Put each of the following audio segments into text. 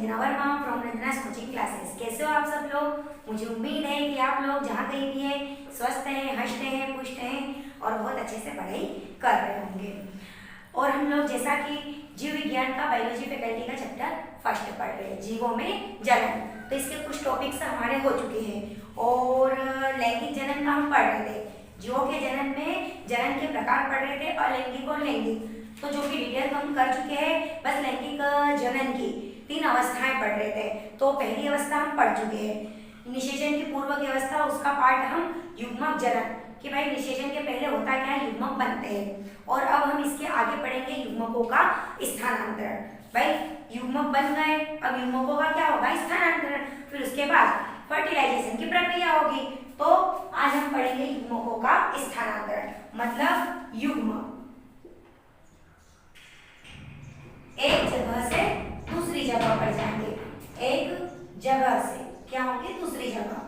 Ranjana Verma from Ranjana's coaching classes. कैसे हो आप सब लोग? मुझे उम्मीद है कि आप लोग जहाँ कहीं भी हैं स्वस्थ हैं, हंसते हैं, पुष्ट हैं और बहुत अच्छे से पढ़ाई कर रहे होंगे। और हम लोग जैसा कि जीव विज्ञान का बायोलॉजी फैकल्टी का चैप्टर फर्स्ट पढ़ रहे हैं, जीवों में जनन। तो इसके कुछ टॉपिक्स हमारे हो चुके हैं और लैंगिक जनन का हम पढ़ रहे थे। जीवों के जनन में जनन के प्रकार पढ़ रहे थे, अलैंगिक और लैंगिक। तो जो कि डिटेल हम कर चुके हैं, बस लैंगिक जनन की 3 अवस्थाएं पढ़ रहे थे। तो पहली अवस्था हम पढ़ चुके हैं, निषेचन की पूर्व की अवस्था, उसका पार्ट हम युग्मक जनन कि भाई निषेचन के पहले होता क्या है, युग्मक बनते हैं। और अब हम इसके आगे पढ़ेंगे युग्मकों का स्थानांतरण। भाई युग्मक बन गए, अब युग्मकों का क्या होगा, स्थानांतरण। फिर उसके बाद फर्टिलाइजेशन की प्रक्रिया होगी। तो आज हम पढ़ेंगे युग्मकों का स्थानांतरण, मतलब युग्म एक जगह से दूसरी जगह पर जाएंगे, एक जगह से क्या होंगे, दूसरी जगह,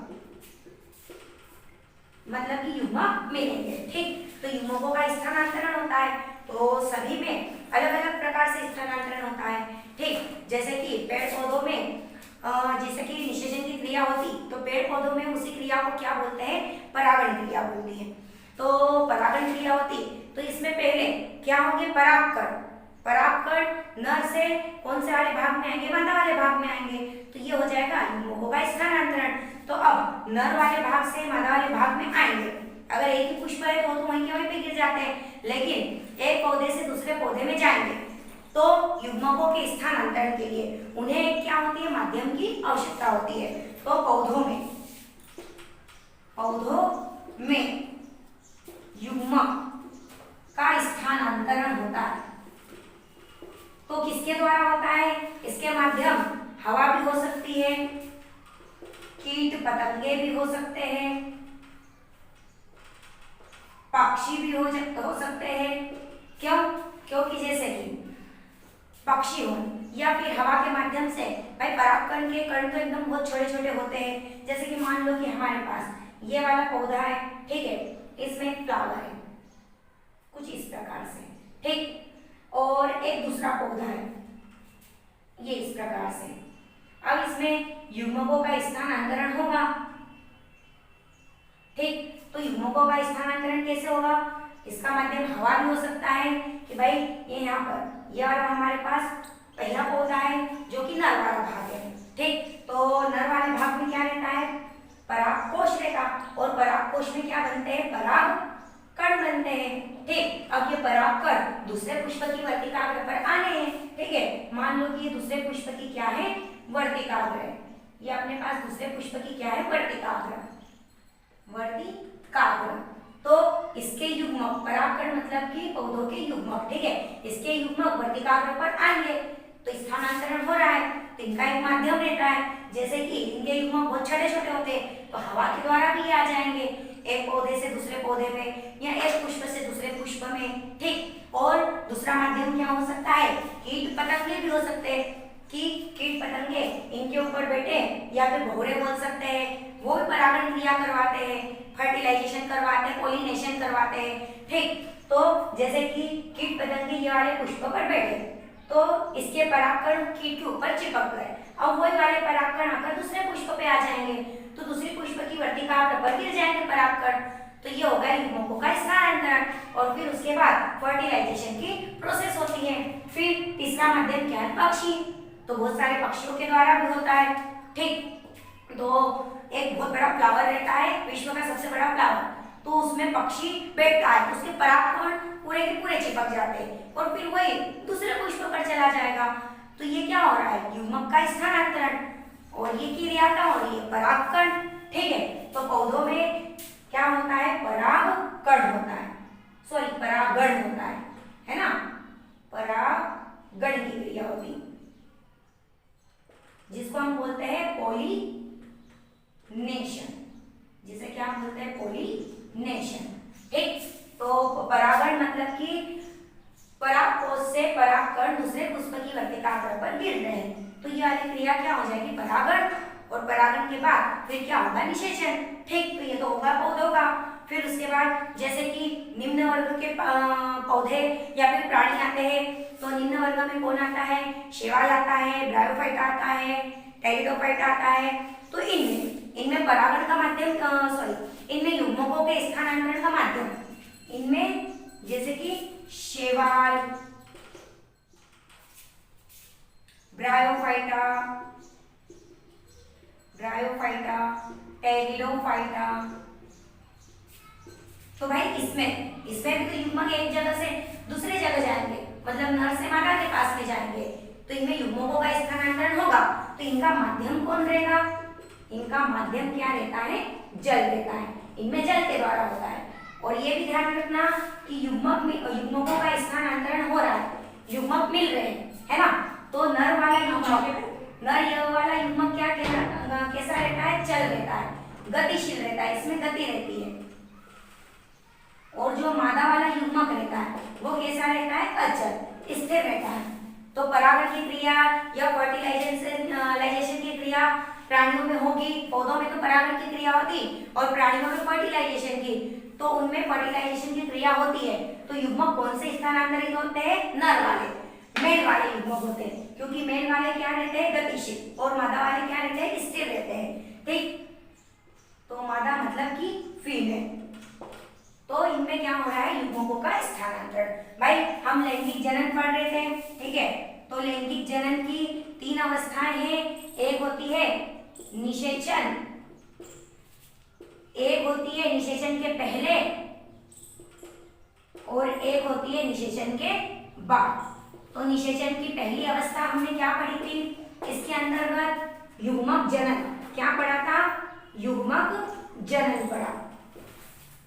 मतलब कि युग्मक मिलेंगे। ठीक, तो युग्मकों का स्थानांतरण होता है तो सभी में अलग अलग प्रकार से स्थानांतरण होता है। ठीक, जैसे कि पेड़ पौधों में जैसे कि निषेचन की क्रिया होती, तो पेड़ पौधों में उसी क्रिया को क्या बोलते हैं, परागण क्रिया बोलते हैं। तो परागण क्रिया होती तो इसमें पहले क्या होंगे, परागकण। परागकण नर से कौन से वाले भाग में आएंगे, मादा वाले भाग में आएंगे, तो ये हो जाएगा युग्मकों का स्थानांतरण। तो अब नर वाले भाग से मादा वाले भाग में आएंगे। अगर एक ही पुष्प है तो वहीं के वहीं पे गिर जाते हैं, लेकिन एक पौधे से दूसरे पौधे में जाएंगे तो युग्मकों के स्थानांतरण के लिए उन्हें क्या होती है, माध्यम की आवश्यकता होती है। तो पौधों में युग्मक का स्थानांतरण होता है। तो किसके द्वारा होता है, इसके माध्यम हवा भी हो सकती है, कीट पतंगे भी हो सकते हैं, पक्षी भी हो सकते हैं। क्यों? क्योंकि जैसे कि पक्षी हो या फिर हवा के माध्यम से, भाई परागकण के कण तो एकदम बहुत छोटे छोटे होते हैं। जैसे कि मान लो कि हमारे पास ये वाला पौधा है, ठीक है, इसमें एक फ्लावर है कुछ इस प्रकार से, ठीक, और एक दूसरा पौधा है ये इस प्रकार से। अब इसमें युग्मकों का स्थानांतरण होगा। ठीक, तो युग्मकों का स्थानांतरण कैसे होगा, इसका माध्यम हवा भी हो सकता है कि भाई ये यहाँ पर ये वाला हमारे पास पहला पौधा है जो कि नर वाला भाग है। ठीक, तो नर वाले भाग में क्या रहता है, परागकोश रहता, और परागकोश में क्या बनते हैं, परागकण बनते हैं। ठीक, अब ये परागकण दूसरे पुष्प की वर्तिकाग्र पर आने हैं। ठीक है, मान लो कि ये दूसरे पुष्प की क्या है, वर्तिकाग्र है। ये अपने पास दूसरे पुष्प की क्या है, वर्तिकाग्र। तो इसके युग्मक, परागकण मतलब कि पौधों के युग्मक, ठीक है, इसके युग्मक वर्तिकाग्र पर आएंगे तो स्थानांतरण हो रहा है। तो इनका एक माध्यम रहता है, जैसे कि इनके युग्मक बहुत छोटे छोटे होते हैं तो हवा के द्वारा भी आ जाएंगे एक पौधे से दूसरे पौधे में या एक पुष्प से दूसरे पुष्प में। ठीक, और दूसरा माध्यम क्या हो सकता है, कीट पतंगे भी हो सकते हैं कि कीट पतंगे इनके ऊपर बैठे या फिर भौरे बोल सकते हैं, वो भी परागण क्रिया करवाते हैं, फर्टिलाइजेशन करवाते हैं, पॉलिनेशन करवाते हैं। ठीक, तो जैसे कि कीट पतंगे ये वाले पुष्प पर बैठे तो इसके परागकण कीट के ऊपर चिपक गए, अब वही वाले परागकण आकर दूसरे पुष्प पे आ जाएंगे तो दूसरे पुष्प की वर्तिकाग्र पर गिर जाएंगे परागकण। तो ये होगा युग्मकों का स्थानांतरण। और फिर उसके बाद फर्टिलाइजेशन की प्रोसेस होती है। फिर तीसरा माध्यम क्या है, पक्षी। तो बहुत सारे पक्षियों के द्वारा भी होता है। ठीक, तो एक बहुत बड़ा फ्लावर रहता है, विश्व का सबसे बड़ा फ्लावर, तो उसमें पक्षी बैठता है, उसके परागकण पूरे के पूरे चिपक जाते हैं और फिर वही दूसरे पुष्प पर चला जाएगा। तो ये क्या हो रहा है, युग्मक का स्थानांतरण, और ये क्रिया क्या हो रही है, परागकण। ठीक है, तो पौधों में क्या होता है, परागकण होता है, सॉरी परागण होता है ना, परागण की क्रिया होती है जिसको हम बोलते हैं पॉलिनेशन, जिसे क्या बोलते हैं, पॉलिनेशन। ठीक, तो परागण मतलब कि परागकोश से परागकण दूसरे पुष्प की वर्तिकाग्र पर गिर रहे हैं तो ये वाली क्रिया क्या हो जाएगी, परागण। और परागण के बाद फिर क्या होगा, निषेचन। ठीक, तो ये तो होगा पौधों का। फिर उसके बाद जैसे कि निम्न वर्ग के पौधे या फिर प्राणी आते हैं, तो निम्न वर्ग में कौन आता है? शैवाल आता है, ब्रायोफाइटा आता है, टेरिडोफाइटा आता है। तो इनमें परागण का माध्यम इनमें युग्मकों के स्थानांतरण का माध्यम, इनमें जैसे कि शैवाल, ब्रायोफाइटा, टेरिडोफाइटा, तो भाई इसमें भी तो युग्मक एक जगह से दूसरे जगह जाएंगे, मतलब नर से मादा के पास में जाएंगे, तो इनमें युग्मकों का स्थानांतरण होगा। तो इनका माध्यम कौन रहेगा? इनका माध्यम क्या रहता है? जल रहता है। इनमें जल के द्वारा होता है। और ये भी ध्यान रखना कि युग्मकों का स्थानांतरण हो रहा है, युग्मक मिल रहे हैं, है ना? तो नर वाला युग्मक क्या कैसा रहता है? चल रहता है, गतिशील रहता है, इसमें गति रहती है। और जो मादा वाला युग्मक रहता है वो कैसा रहता है? अचल, स्थिर रहता है। तो परागण की क्रिया या फर्टिलाइजेशन की क्रिया प्राणियों में होगी, पौधों में तो परागण की क्रिया होती और प्राणियों में फर्टिलाइजेशन की, तो उनमें फर्टिलाइजेशन की क्रिया होती है। तो युग्मक कौन से स्थानांतरित होते हैं? नर वाले, मेल वाले युग्मक होते हैं, क्योंकि मेल वाले क्या रहते हैं? गतिशील, और मादा वाले क्या रहते हैं? स्थिर रहते हैं। ठीक, तो मादा मतलब कि फीमेल। तो इनमें क्या हो रहा है? युग्मकों का स्थानांतरण। भाई हम लैंगिक जनन पढ़ रहे थे, ठीक है? तो लैंगिक जनन की 3 अवस्थाएं हैं। एक होती है निषेचन, एक होती है निषेचन के पहले, और एक होती है निषेचन के बाद। तो निषेचन की पहली अवस्था हमने क्या पढ़ी थी? इसके अंतर्गत युग्मक जनन। क्या पढ़ा था? युग्मक जनन पढ़ा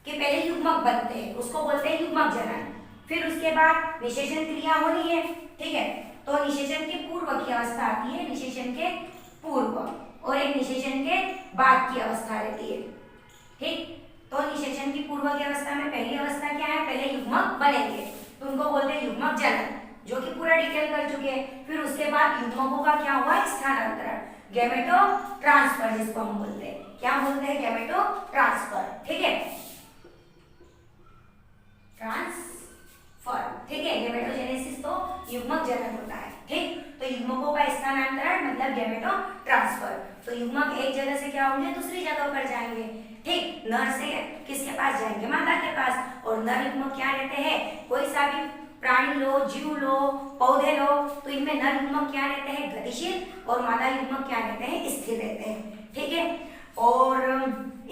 कि पहले युग्मक बनते हैं, उसको बोलते हैं युग्मक जनन। फिर उसके बाद निषेचन क्रिया होनी है, ठीक है? तो निषेचन के पूर्व की अवस्था आती है, निषेचन के पूर्व, और एक निषेचन के बाद की अवस्था रहती है। ठीक, तो निषेचन की पूर्व की अवस्था में पहली अवस्था क्या है? पहले युग्मक बनेंगे, तो उनको बोलते हैं युग्मक जनन, जो कि पूरा डिटेल कर चुके हैं। फिर उसके बाद युग्मकों का क्या हुआ? स्थानांतरण, गैमेटो ट्रांसफर, जिसको हम बोलते हैं। क्या बोलते हैं? गैमेटो ट्रांसफर, ठीक है? ट्रांसफर, ठीक है? गैमेटोजेनेसिस तो युग्मक जनन होता है, ठीक? तो युग्मकों का स्थानांतरण मतलब गैमेटो ट्रांसफर। तो युग्मक एक जगह से क्या होंगे? दूसरी जगह पर जाएंगे, ठीक? नर से किसके पास जाएंगे? मादा के पास। और नर युग्मक क्या रहते हैं? कोई सा भी प्राणी लो, जीव लो, पौधे लो, तो इनमें नर युग्मक क्या रहते हैं? गतिशील, और मादा युग्मक क्या रहते हैं? स्थिर रहते हैं, ठीक है? और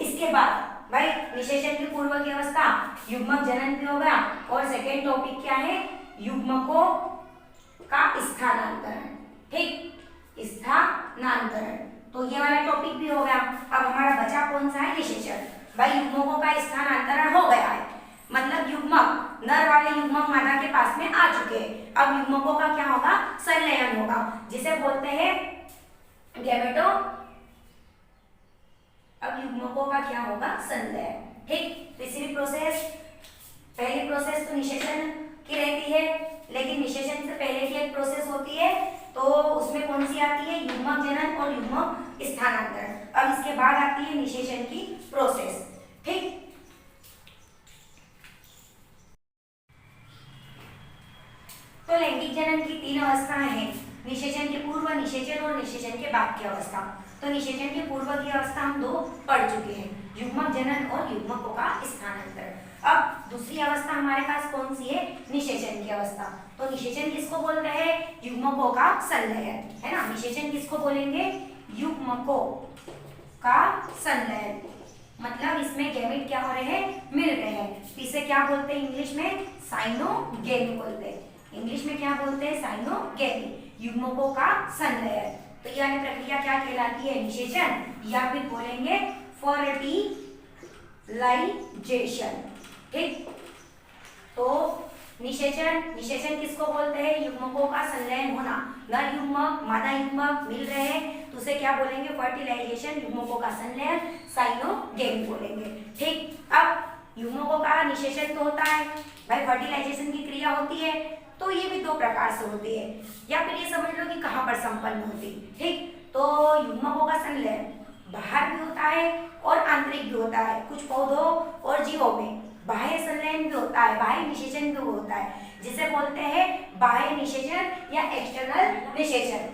इसके बाद भाई निषेचन की पूर्व की अवस्था युग्मक जनन भी होगा। और सेकेंड टॉपिक क्या है? युग्मकों का स्थानांतरण, ठीक? स्थानांतरण, तो ये वाला टॉपिक भी हो गया। अब हमारा बचा कौन सा है? निषेचन। भाई युग्मकों का स्थानांतरण हो गया है, मतलब युग्मक, नर वाले युग्मक मादा के पास में आ चुके हैं। अब युग्मकों का क्या होगा? संलयन होगा, जिसे बोलते हैं गैमेटो। अब युग्मकों का क्या होगा? संलयन, ठीक? तीसरी प्रोसेस, पहली प्रोसेस तो निषेचन की रहती है, लेकिन निषेचन से पहले की एक प्रोसेस होती है, तो उसमें कौन सी आती है? युग्मक जनन और युग्मक स्थानांतरण। अब इसके बाद आती है निषेचन की प्रोसेस, ठीक? तो लैंगिक जनन की 3 अवस्थाएं हैं, निषेचन के पूर्व, निषेचन और निषेचन के बाद की अवस्था। तो निषेचन के पूर्व की अवस्था हम 2 पढ़ चुके हैं, युग्मक जनन और युग्मकों का स्थानांतरण। अब दूसरी अवस्था हमारे पास कौन सी है? निषेचन की अवस्था। तो निषेचन किसको बोलते हैं? युग्मकों का संलयन, है ना? निषेचन किसको बोलेंगे? युग्मकों का संलयन, मतलब इसमें गैमेट क्या हो रहे हैं? मिल रहे हैं। इसे क्या बोलते हैं इंग्लिश में? साइनोगेमी बोलते हैं। इंग्लिश में क्या बोलते हैं? साइनोगेमी, युग्मकों का संलयन। तो यह प्रक्रिया क्या कहलाती है? निषेचन, या फिर बोलेंगे फर्टिलाइजेशन, ठीक? तो निषेचन किसको बोलते हैं? युग्मकों का संलयन होना, नर युग्मक मादा युग्मक मिल रहे हैं, तो उसे क्या बोलेंगे? फर्टिलाइजेशन, युग्मकों का संलयन साइनोगेमी बोलेंगे, ठीक? अब युग्मकों का निषेचन तो होता है भाई, फर्टिलाइजेशन की क्रिया होती है, तो ये भी 2 प्रकार से होती है, या फिर ये समझ लो कि कहाँ पर संपन्न होती, ठीक? तो युग्मकों का संलयन बाहर भी होता है और आंतरिक भी होता है। कुछ पौधों और जीवों में बाह्य संलयन भी होता है, बाह्य निषेचन भी होता है, जिसे बोलते हैं बाह्य निषेचन या एक्सटर्नल निषेचन।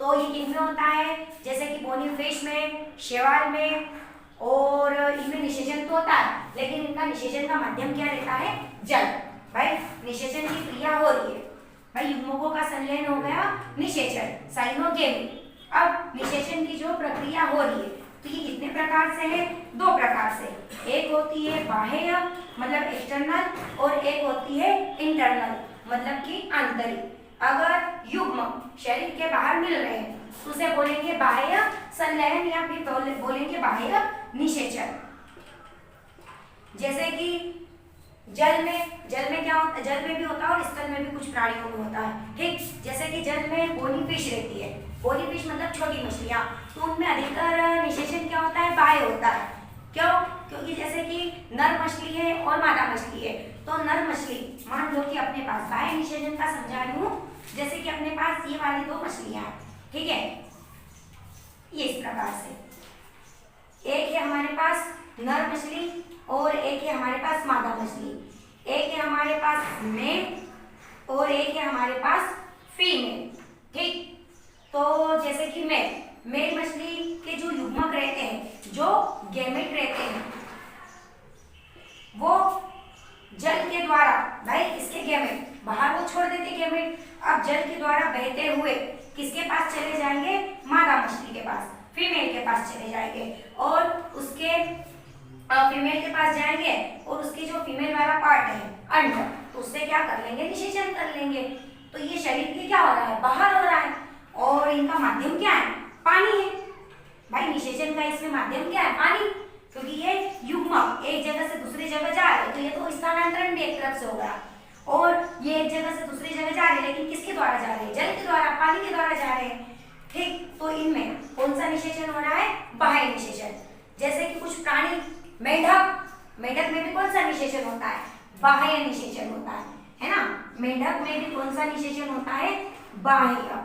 तो ये किन में होता है? जैसे कि बोनी फिश में, शैवाल में, और इनमें निषेचन तो होता है, लेकिन इनका निषेचन का माध्यम क्या रहता है? जल। भाई निषेचन की क्रिया हो रही है, भाई युग्मकों का संलयन हो गया निषेचन, साइनोगेमी। अब निषेचन की जो प्रक्रिया हो रही है, तो ये कितने प्रकार से है? दो प्रकार से। एक होती है बाह्य मतलब एक्सटर्नल, और एक होती है इंटरनल मतलब कि आंतरिक। अगर युग्म शरीर के बाहर मिल रहे हैं तो उसे बोलेंगे बाह्य संलयन या फिर बोलेंगे बाह्य निषेचन। जैसे कि जल में क्या होता है? जल में भी होता है और स्थल में भी कुछ प्राणियों में होता है। ठीक, जैसे कि जल में बोनी फिश रहती है, बोनी फिश मतलब छोटी मछलियां, तो उनमें अधिकतर निषेचन क्या होता है? बाह्य होता है। क्यों? क्योंकि जैसे कि नर मछली है और मादा मछली है, तो नर मछली मान लो कि अपने पास बाह्य निषेचन का समझा रही हूँ, जैसे कि अपने पास ये वाली दो मछलियां हैं, ठीक है, ये इस प्रकार से एक है हमारे पास नर मछली और एक है हमारे पास मादा मछली, एक है हमारे पास मेल और एक है हमारे पास फीमेल। ठीक, तो जैसे कि मेल मछली के जो युग्मक रहते हैं, जो गैमेट रहते हैं, वो जल के द्वारा, भाई इसके गैमेट बाहर वो छोड़ देते गैमेट, अब जल के द्वारा बहते हुए किसके पास चले जाएंगे? मादा मछली के पास, फीमेल के पास चले जाएंगे, और उसके फीमेल के पास जाएंगे और उसकी जो फीमेल वाला पार्ट है अंड, तो उससे क्या कर लेंगे? निषेचन कर लेंगे। तो ये शरीर के क्या हो रहा है? बाहर हो रहा है, और इनका माध्यम क्या है? पानी है। भाई निषेचन का इसमें माध्यम क्या है? पानी, क्योंकि ये युग्मक एक जगह से दूसरी जगह जा रहे हैं, तो ये तो स्थानांतरण भी एक तरफ से होगा, और ये एक जगह से दूसरी जगह जा रहे हैं, लेकिन किसके द्वारा जा रहे हैं? जल के द्वारा, पानी के द्वारा जा रहे हैं। ठीक, तो इनमें कौन सा निषेचन हो रहा है? बाह्य निषेचन। जैसे कि कुछ प्राणी, मेढक में भी कौन सा निषेचन होता है? बाह्य निषेचन होता है ना। मेढक में भी कौन सा निषेचन होता है? बाह्य,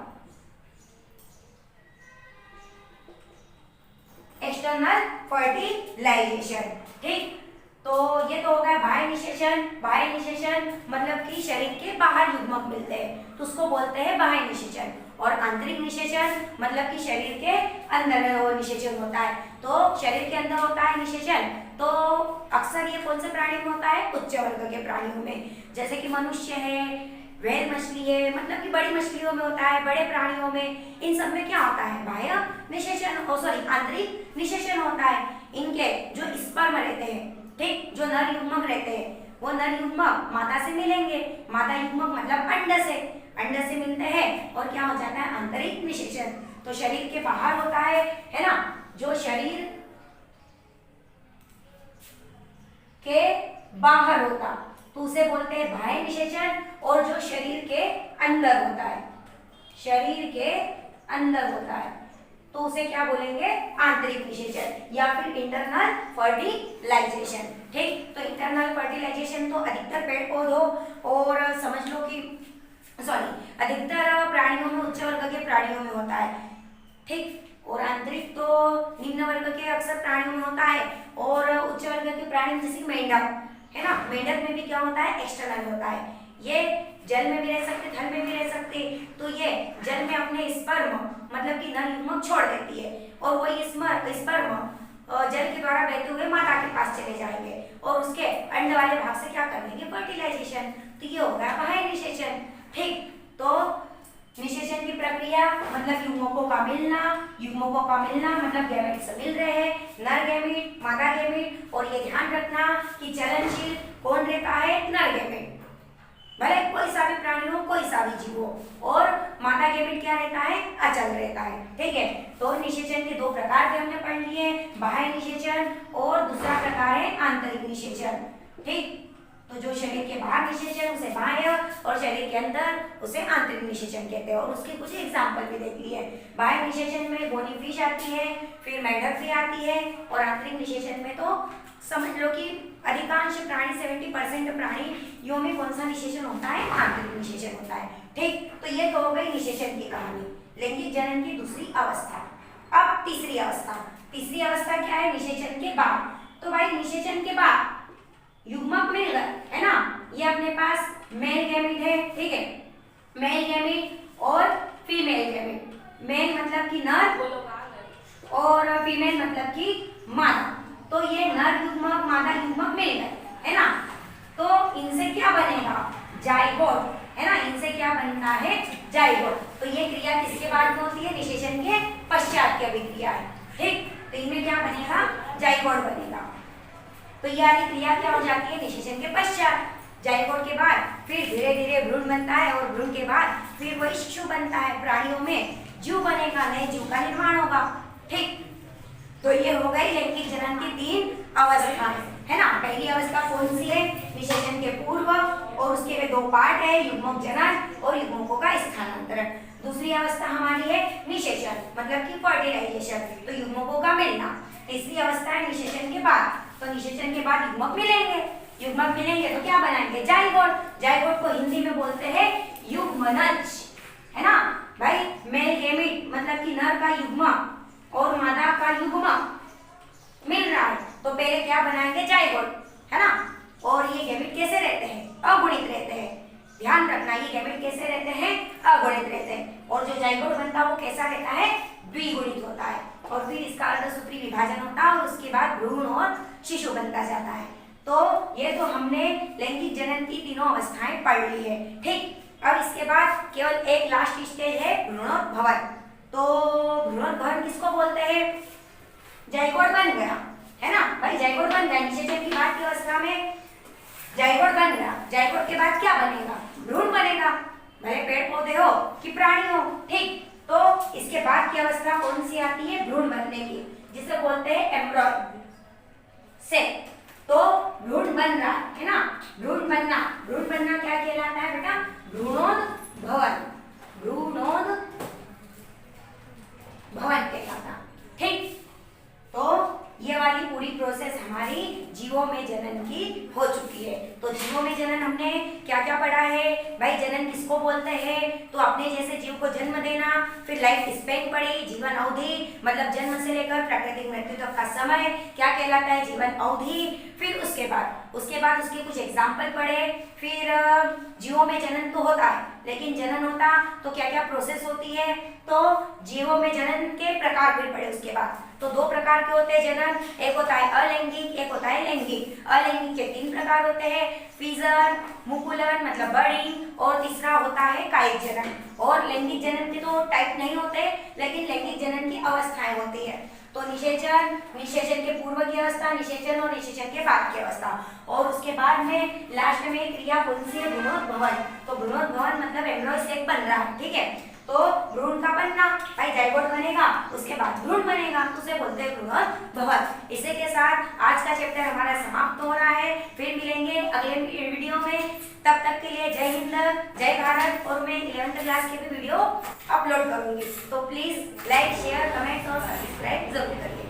एक्सटर्नल फर्टिलाइजेशन। ठीक, तो ये तो हो गया बाह्य निषेचन। बाह्य निषेचन मतलब कि शरीर के बाहर युग्मक मिलते हैं तो उसको बोलते हैं बाह्य निषेचन, और आंतरिक निषेचन मतलब कि शरीर के अंदर वो निषेचन होता है। तो शरीर के अंदर होता है निषेचन, तो अक्सर ये कौन से प्राणी में होता है? उच्च वर्ग के प्राणियों में, जैसे कि मनुष्य है, व्हेल मछली है, मतलब कि बड़ी मछलियों में होता है, बड़े प्राणियों में, इन सब में क्या होता है? बाह्य निषेचन, आंतरिक निषेचन होता है। इनके जो स्पर्म रहते हैं, ठीक, जो नर युग्मक रहते हैं, वो नर युग्मक मादा से मिलेंगे, मादा युग्मक मतलब अंड से मिलते हैं, और क्या हो जाता है? आंतरिक निषेचन। तो शरीर के बाहर होता है ना, जो शरीर के बाहर होता तो उसे बोलते हैं बाह्य निषेचन, और जो शरीर के अंदर होता है, शरीर के अंदर होता है, तो उसे क्या बोलेंगे? आंतरिक निषेचन या फिर इंटरनल फर्टिलाइजेशन। ठीक, तो इंटरनल फर्टिलाइजेशन तो अधिकतर पेड़ पौधों और समझ लो कि अधिकतर प्राणियों में, उच्च वर्ग के प्राणियों में होता है। ठीक, और आंतरिक तो निम्न वर्ग के अक्सर प्राणियों में होता है, और उच्च वर्ग के प्राणी जैसे मेंढक है ना, मेंढक में भी क्या होता है? एक्सटर्नल होता है। ये जल में भी रह सकते, थल में भी रह सकते, तो ये जल में अपने स्पर्म मतलब कि नर युग्मक छोड़ देती है, और वही स्पर्म जल के द्वारा बहते हुए मादा के पास चले जाएंगे, और उसके अंड वाले भाग से क्या कर लेंगे? फर्टिलाइजेशन। तो ये हो गया बाह्य निषेचन। ठीक, तो निषेचन की प्रक्रिया मतलब युग्मकों का मिलना मतलब गैमेट से मिल रहे हैं, नर गैमेट, मादा गैमेट, और ये ध्यान रखना कि चलनशील कौन रहता है? नर गैमेट, भले कोई सा भी प्राणी हो, कोई सा भी जीव हो, और मादा गैमेट क्या रहता है? अचल रहता है। ठीक है, तो निषेचन के दो प्रकार के हमने पढ़ लिए, बाह्य निषेचन और दूसरा प्रकार है आंतरिक निषेचन। ठीक, तो जो शरीर के बाहर निषेचन उसे बाह्य, और शरीर के अंदर उसे आंतरिक निषेचन कहते हैं, और उसके कुछ एग्जाम्पल भी देख लिए। बाह्य निषेचन में बोनी फिश आती है, फिर मेंढक भी आती है, और आंतरिक निषेचन में तो समझ लो कि अधिकांश प्राणी 70% प्राणियों में कौन सा निषेचन होता है? आंतरिक निषेचन होता है। ठीक, तो ये तो हो गई निषेचन की कहानी, लैंगिक जनन की दूसरी अवस्था। अब तीसरी अवस्था क्या है? निषेचन के बाद। तो भाई निषेचन के बाद युग्मक मिल गए, है ना? ये अपने पास मेल गैमीट है, ठीक है, मेल गैमीट और फीमेल गैमीट। मेल मतलब कि नर और फीमेल मतलब कि मादा। तो ये नर युग्मक मादा युग्मक मिल गए, है ना? तो इनसे क्या बनेगा? जाइगोट, है ना? इनसे क्या बनता है? जाइगोट। तो ये क्रिया किसके बाद में होती है? निषेचन के पश्चात की अभिक्रिया है, ठीक। तो इनमें क्या बनेगा? जाइगोट बनेगा। तो ये वाली क्रिया क्या हो जाती है? निषेचन के पश्चात। जाइगोट के बाद फिर धीरे धीरे भ्रूण बनता है और भ्रूण के बाद फिर वही शिशु बनता है। प्राणियों में जीव बनेगा, नए जीव का निर्माण होगा, ठीक। तो ये हो गई लैंगिक जनन की 3 अवस्थाएं, है ना? पहली अवस्था कौन सी है? निषेचन के पूर्व, और उसके में 2 पार्ट है, युग्मक जनन और युग्मकों का स्थानांतरण। दूसरी अवस्था हमारी है निषेचन, मतलब कि फर्टिलाइजेशन, तो युग्मकों का मिलना। तीसरी अवस्था है निषेचन के बाद। तो निषेचन के बाद युग्मक मिलेंगे तो क्या बनाएंगे? जाइगोट। जाइगोट को हिंदी में बोलते हैं युग्मनज, है ना भाई? मेल गैमीट मतलब कि नर का युग्मक और मादा का युग्मक मिल रहा है, तो पहले क्या बनाएंगे? जाइगोट, है ना? और ये गैमीट कैसे रहते हैं? अगुणित रहते हैं। ध्यान रखना, ये गैमीट कैसे रहते हैं? अगुणित रहते हैं। और जो जाइगोट बनता है वो कैसा रहता है? द्विगुणित होता है। और फिर इसका अर्धसूत्री विभाजन होता है और उसके बाद भ्रूण और शिशु बनता जाता है। तो ये तो हमने लैंगिक जनन की 3 अवस्थाएं पढ़ ली है, ठीक। अब इसके बाद केवल एक लास्ट स्टेज है भ्रूणोद्भवन। तो भ्रूणोद्भवन किसको बोलते हैं? जाइगोट बन गया, है ना भाई? जाइगोट बन गया निषेचन की बाद की अवस्था में, जाइगोट बन गया। जाइगोट के बाद क्या बनेगा? भ्रूण बनेगा, भले पेड़ पौधे हो कि प्राणी हो, ठीक। तो इसके बाद की अवस्था कौन सी आती है? भ्रूण बनने की, जिसे बोलते हैं एम्ब्रियो से। तो भ्रूण बन रहा है ना? भ्रूण बनना क्या कहलाता है बेटा? भ्रूणोद्भवन। भ्रूणोद्भवन कहलाता, ठीक। तो ये वाली पूरी प्रोसेस हमारी जीवों में जनन की हो चुकी है। तो जीवों में जनन हमने क्या क्या पढ़ा है भाई? जनन किसको बोलते हैं? तो अपने जैसे जीव को जन्म देना, फिर लाइफ स्पेन पढ़ी, जीवन अवधि मतलब जन्म से लेकर प्राकृतिक मृत्यु तक का समय क्या कहलाता है? जीवन अवधि। फिर उसके बाद उसके कुछ एग्जाम्पल पढ़े। फिर जीवों में जनन तो होता है, लेकिन जनन होता तो क्या क्या प्रोसेस होती है? तो जीवों में जनन के प्रकार फिर पढ़े। उसके बाद तो 2 प्रकार के होते हैं जनन, एक होता है अलैंगिक, एक होता है लैंगिक। अलैंगिक के 3 प्रकार होते हैं, फिजन, मुकुलन मतलब बर्डिंग, और तीसरा होता है कायिक जनन। और लैंगिक जनन के तो टाइप नहीं होते, लेकिन लैंगिक जनन की अवस्थाएं होती है। तो निषेचन के पूर्व की अवस्था, निषेचन और निषेचन के बाद की अवस्था, और उसके बाद में लास्ट में क्रिया कौन सी है? भ्रूणोद्भवन। तो भ्रूणोद्भवन मतलब एम्ब्रियो से बन रहा है, ठीक है। तो भ्रूण का बनना भाई, जाइगोट बनेगा, उसके बाद भ्रूण बनेगा, तो उसे बोलते हैं भ्रूणोद्भवन। इसी के साथ आज का चैप्टर हमारा समाप्त हो रहा है। फिर मिलेंगे अगले वीडियो में, तब तक के लिए जय हिंद, जय भारत। और मैं 11th क्लास के भी वीडियो अपलोड करूंगी, तो प्लीज लाइक, शेयर, कमेंट और सब्सक्राइब जरूर करिए।